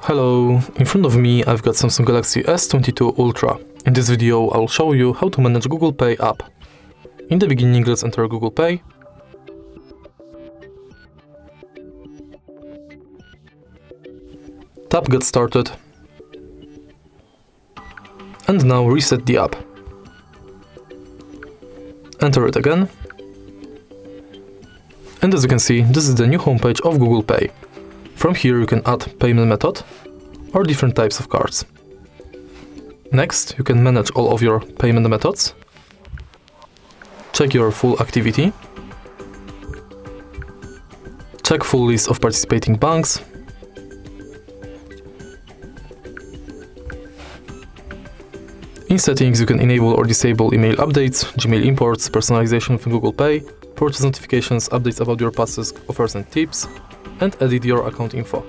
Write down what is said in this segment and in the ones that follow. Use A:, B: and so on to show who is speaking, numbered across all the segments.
A: Hello, in front of me I've got Samsung Galaxy S22 Ultra. In this video I'll show you how to manage Google Pay app. In the beginning, let's enter Google Pay. Tap Get Started. And now reset the app. Enter it again. And as you can see, this is the new homepage of Google Pay. From here you can add payment method or different types of cards. Next, you can manage all of your payment methods, check your full activity, check full list of participating banks, in settings you can enable or disable email updates, Gmail imports, personalization from Google Pay, purchase notifications, updates about your passes, offers and tips, and edit your account info.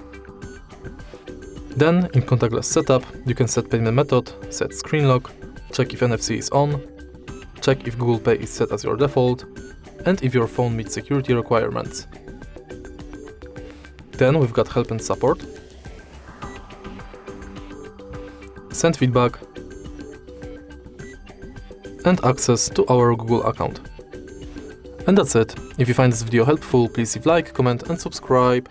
A: Then, in contactless setup, you can set payment method, set screen lock, check if NFC is on, check if Google Pay is set as your default, and if your phone meets security requirements. Then we've got help and support, send feedback, and access to our Google account. And that's it. If you find this video helpful, please leave like, comment and subscribe.